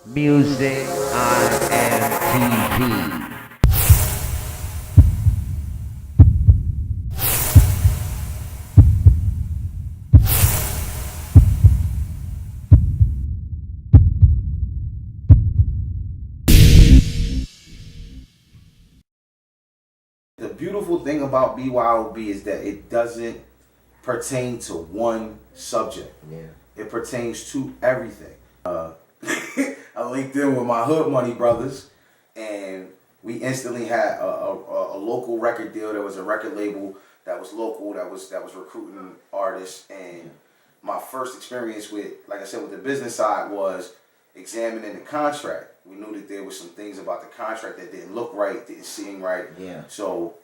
MusicIAmTv. The beautiful thing about BYOB is that it doesn't pertain to one subject. Yeah. It pertains to everything. I linked in with my Hood Money brothers, and we instantly had a local record deal. There was a record label that was local that was recruiting artists, and my first experience with, like I said, with the business side was examining the contract. We knew that there was some things about the contract that didn't look right, didn't seem right. Yeah. So,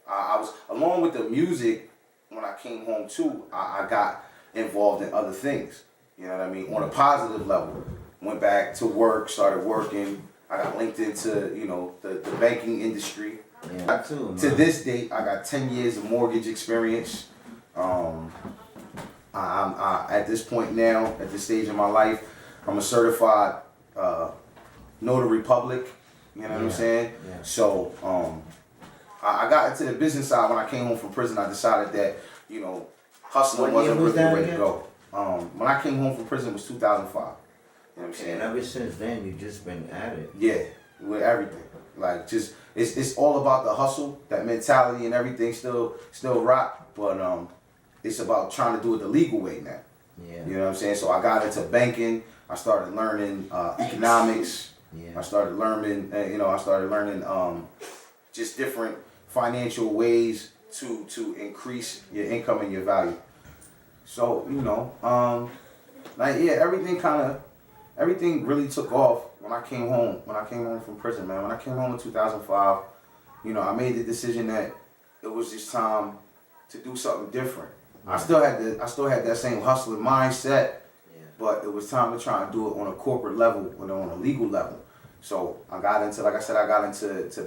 I was, along with the music, when I came home too, I got involved in other things. You know what I mean? On a positive level. Went back to work, started working. I got linked into, the banking industry. Yeah, too, to this date, I got 10 years of mortgage experience. I'm at this point now, at this stage in my life, I'm a certified notary public. You know what I'm saying? Yeah. So I got into the business side when I came home from prison. I decided that, hustling wasn't really the way to go. When I came home from prison, it was 2005. You know what I'm saying? And ever since then, you've just been at it. Yeah, with everything. Like, just it's all about the hustle, that mentality, and everything still rock. But it's about trying to do it the legal way now. Yeah. You know what I'm saying? So I got into banking. I started learning economics. Yeah. I started learning, just different financial ways to increase your income and your value. So, everything really took off when I came home. When I came home from prison, man. When I came home in 2005, I made the decision that it was just time to do something different. Yeah. I still had that same hustling mindset, but it was time to try and do it on a corporate level, on a legal level. So I got into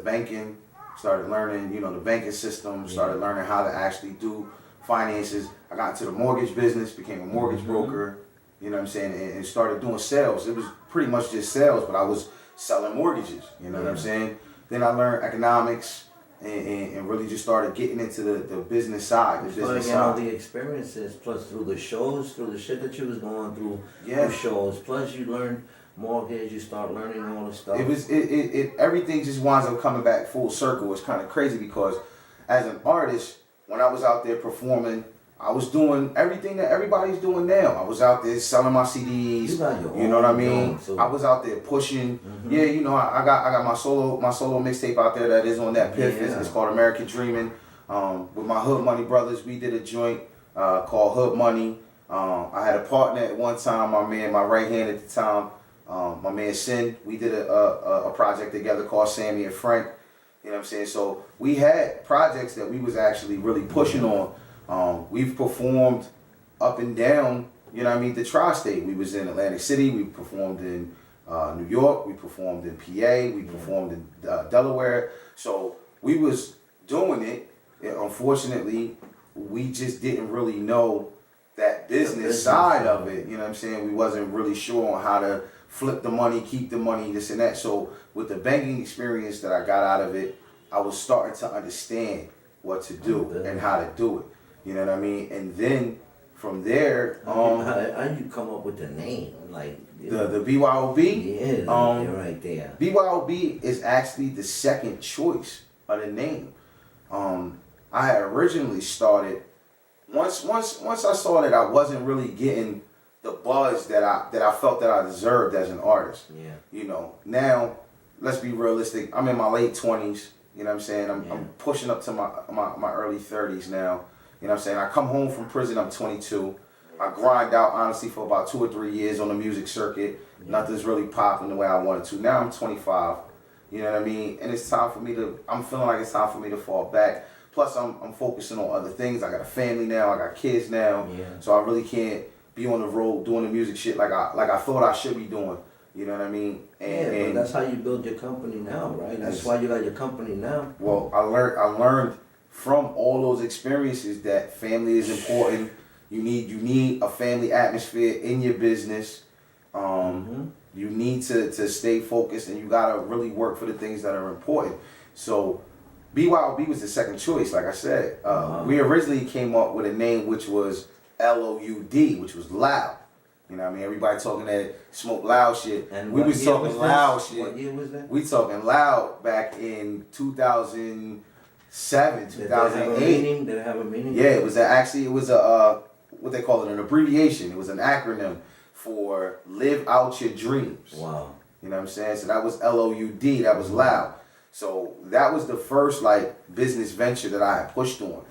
banking, started learning, the banking system, started learning how to actually do finances. I got into the mortgage business, became a mortgage broker, you know what I'm saying, and started doing sales. It was pretty much just sales, but I was selling mortgages, you know what I'm saying? Then I learned economics and really just started getting into the business side. All the experiences, plus through the shows, through the shit that you was going through, through shows, plus you learned mortgage, you start learning all this stuff. Everything just winds up coming back full circle. It's kind of crazy because as an artist, when I was out there performing, I was doing everything that everybody's doing now. I was out there selling my CDs. You know what I mean? I was out there pushing. Yeah, I got my solo mixtape out there that is on that Piff. It's called American Dreaming. With my Hood Money brothers, we did a joint called Hood Money. I had a partner at one time, my right hand at the time, my man Sin. We did a project together called Sammy and Frank. You know what I'm saying? So we had projects that we was actually really pushing on. We've performed up and down, the tri-state. We was in Atlantic City, we performed in New York, we performed in PA, we performed in Delaware. So we was doing it. And unfortunately, we just didn't really know that business side of it. You know what I'm saying? We wasn't really sure on how to flip the money, keep the money, this and that. So with the banking experience that I got out of it, I was starting to understand what to do and how to do it. You know what I mean? And then from there, how did you come up with the name? Like the BYOB? Yeah, you're right there. BYOB is actually the second choice of the name. I had originally started once I saw that I wasn't really getting the buzz that I felt that I deserved as an artist. Yeah. Now let's be realistic. I'm in my late 20s. You know what I'm saying? I'm pushing up to my early 30s now. You know what I'm saying? I come home from prison, I'm 22. I grind out, honestly, for about 2 or 3 years on the music circuit. Nothing's really popping the way I wanted to. Now I'm 25. You know what I mean? And it's time for me I'm feeling like it's time for me to fall back. Plus, I'm focusing on other things. I got a family now. I got kids now. Yeah. So I really can't be on the road doing the music shit like I thought I should be doing. You know what I mean? But that's how you build your company now, right? That's why you got your company now. Well, I learned from all those experiences that family is important. You need a family atmosphere in your business. You need to stay focused, and you gotta really work for the things that are important. So BYOB was the second choice, like I said. We originally came up with a name which was LOUD, which was loud. You know what I mean? Everybody talking that smoke loud shit. And we was talking loud shit. What year was that? We talking loud back in 2007, 2008. Did it have a meaning? Yeah, it was a what they call it, an abbreviation. It was an acronym for Live Out Your Dreams. Wow. You know what I'm saying? So that was LOUD, that was loud. So that was the first like business venture that I had pushed on.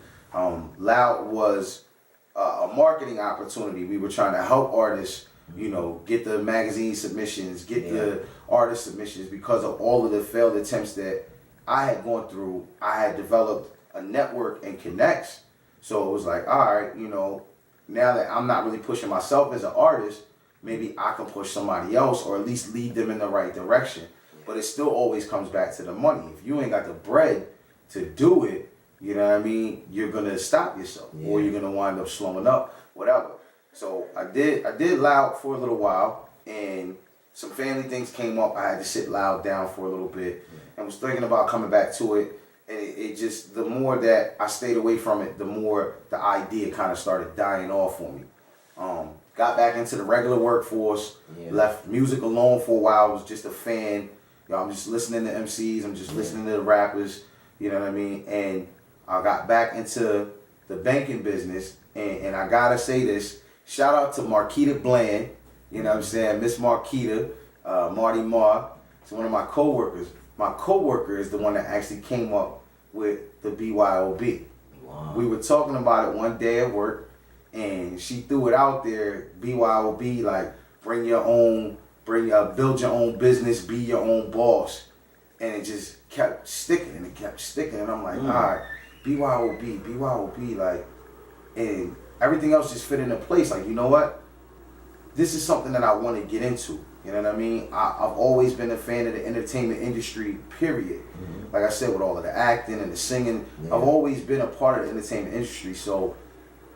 Loud was a marketing opportunity. We were trying to help artists, you know, get the magazine submissions, get the artist submissions. Because of all of the failed attempts that I had gone through, I had developed a network and connects. So it was like, all right, you know, now that I'm not really pushing myself as an artist, maybe I can push somebody else or at least lead them in the right direction. But it still always comes back to the money. If you ain't got the bread to do it, you know what I mean, you're gonna stop yourself, or you're gonna wind up slowing up, whatever. So I did loud for a little while, and some family things came up. I had to sit loud down for a little bit, and was thinking about coming back to it. And it just, the more that I stayed away from it, the more the idea kind of started dying off on me. Got back into the regular workforce, left music alone for a while. I was just a fan. You know, I'm just listening to MCs. I'm just listening to the rappers. You know what I mean? And I got back into the banking business, and I gotta say this, shout out to Marquita Bland, you know what I'm saying, Miss Marquita, Marty Mar, it's one of my co-workers. My co-worker is the one that actually came up with the BYOB. Wow. We were talking about it one day at work, and she threw it out there, BYOB, like build your own business, be your own boss. And it just kept sticking, and I'm like, all right, BYOB, like, and everything else just fit into place. Like, you know what? This is something that I want to get into. You know what I mean? I've always been a fan of the entertainment industry, period. Like I said, with all of the acting and the singing, I've always been a part of the entertainment industry. So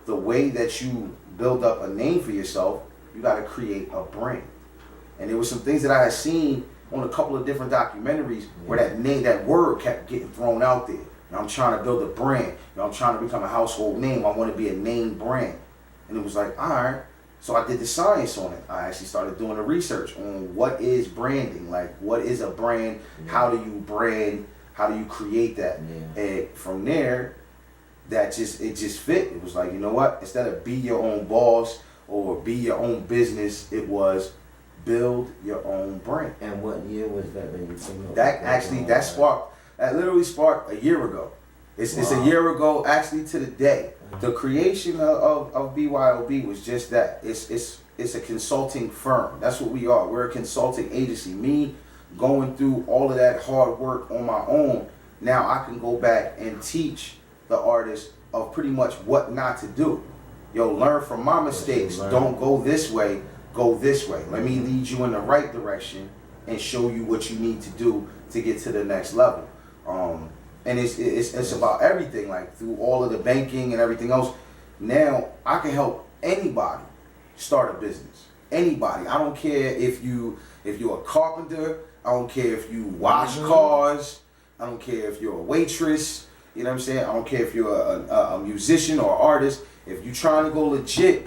the way that you build up a name for yourself, you got to create a brand. And there were some things that I had seen on a couple of different documentaries where that word kept getting thrown out there. You know, I'm trying to build a brand. You know, I'm trying to become a household name. I want to be a name brand. And it was like, all right. So I did the science on it. I actually started doing the research on what is branding. Like, what is a brand? How do you brand? How do you create that? And from there, it just fit. It was like, you know what? Instead of be your own boss or be your own business, it was build your own brand. And what year was that you came up? That literally sparked a year ago. It's a year ago, actually, to the day. The creation of BYOB was just that. It's a consulting firm. That's what we are. We're a consulting agency. Me going through all of that hard work on my own, now I can go back and teach the artist of pretty much what not to do. Yo, learn from my mistakes. Don't go this way. Go this way. Let me lead you in the right direction and show you what you need to do to get to the next level. And it's about everything, like through all of the banking and everything else. Now I can help anybody start a business. Anybody. I don't care if you're a carpenter. I don't care if you wash cars. I don't care if you're a waitress. You know what I'm saying? I don't care if you're a musician or artist. If you're trying to go legit,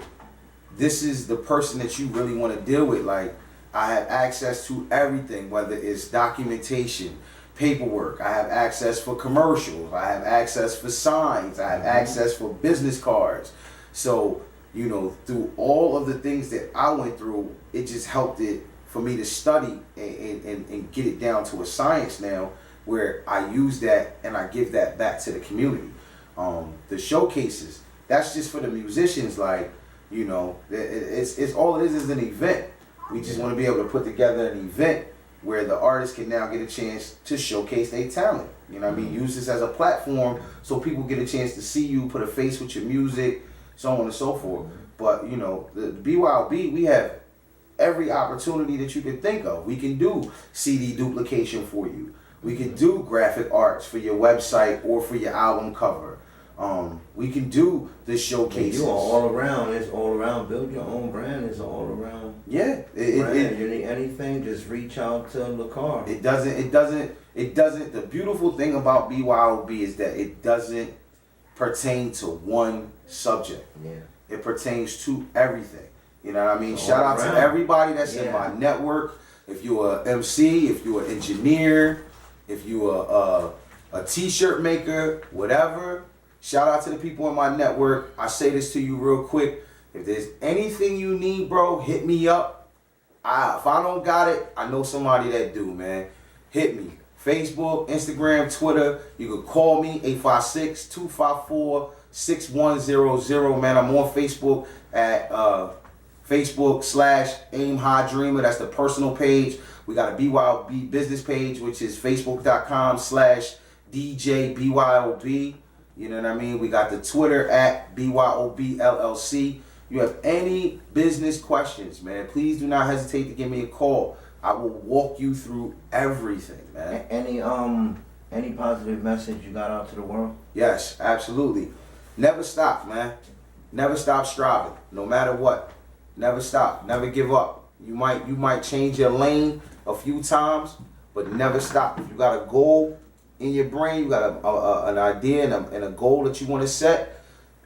this is the person that you really want to deal with. Like, I have access to everything, whether it's documentation, paperwork. I have access for commercials. I have access for signs. I have access for business cards. So, you know, through all of the things that I went through, it just helped it for me to study and get it down to a science now, where I use that and I give that back to the community. The showcases, that's just for the musicians. Like, you know, it's all it is an event. We just want to be able to put together an event where the artist can now get a chance to showcase their talent. You know what I mean? Use this as a platform so people get a chance to see you, put a face with your music, so on and so forth. But, you know, the BYOB, we have every opportunity that you can think of. We can do CD duplication for you. We can do graphic arts for your website or for your album cover. We can do the showcases. You are all around. It's all around. Build your own brand. It's all around. Yeah. You need anything, just reach out to Lacarr. It doesn't. The beautiful thing about BYOB is that it doesn't pertain to one subject. Yeah. It pertains to everything. You know what I mean? Shout out to everybody that's in my network. If you're a MC, if you're an engineer, if you're a t-shirt maker, whatever. Shout out to the people in my network. I say this to you real quick. If there's anything you need, bro, hit me up. If I don't got it, I know somebody that do, man. Hit me. Facebook, Instagram, Twitter. You can call me, 856-254-6100. Man, I'm on Facebook at Facebook.com/AimHighDreema. That's the personal page. We got a BYOB business page, which is Facebook.com/DJBYOB. You know what I mean? We got the Twitter at BYOB LLC. You have any business questions, man, please do not hesitate to give me a call. I will walk you through everything, man. Any positive message you got out to the world? Yes, absolutely. Never stop, man. Never stop striving, no matter what. Never stop. Never give up. You might change your lane a few times, but never stop. If you got a goal in your brain, you got an idea and a goal that you want to set,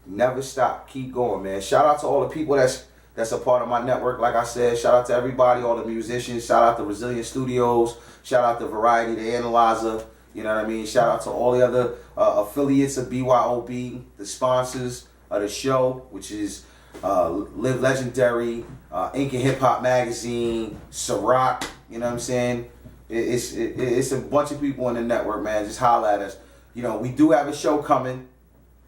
never stop. Keep going, man. Shout out to all the people that's a part of my network. Like I said, shout out to everybody, all the musicians. Shout out to Resilient Studios. Shout out to Variety, the Analyzer. You know what I mean? Shout out to all the other affiliates of BYOB, the sponsors of the show, which is Live Legendary, Ink and Hip Hop Magazine, Ciroc. You know what I'm saying? It's a bunch of people in the network, man. Just holler at us. You know, we do have a show coming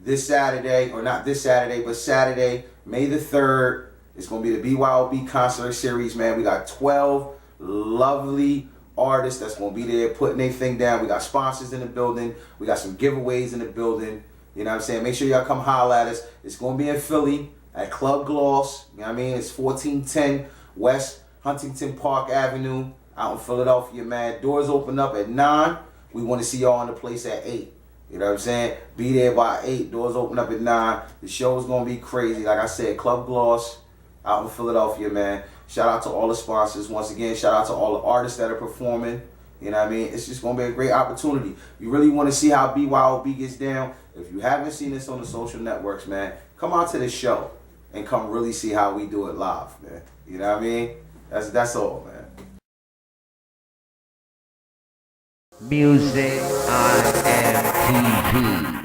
this Saturday, or not this Saturday, but Saturday, May the 3rd. It's going to be the BYOB concert series, man. We got 12 lovely artists that's going to be there putting their thing down. We got sponsors in the building. We got some giveaways in the building. You know what I'm saying? Make sure y'all come holler at us. It's going to be in Philly at Club Gloss. You know what I mean? It's 1410 West Huntington Park Avenue out in Philadelphia, man. Doors open up at 9. We want to see y'all in the place at 8. You know what I'm saying? Be there by 8. Doors open up at 9. The show's going to be crazy. Like I said, Club Gloss out in Philadelphia, man. Shout out to all the sponsors. Once again, shout out to all the artists that are performing. You know what I mean? It's just going to be a great opportunity. You really want to see how BYOB gets down? If you haven't seen this on the social networks, man, come out to the show and come really see how we do it live, man. You know what I mean? That's all, man. MusicIAmTv.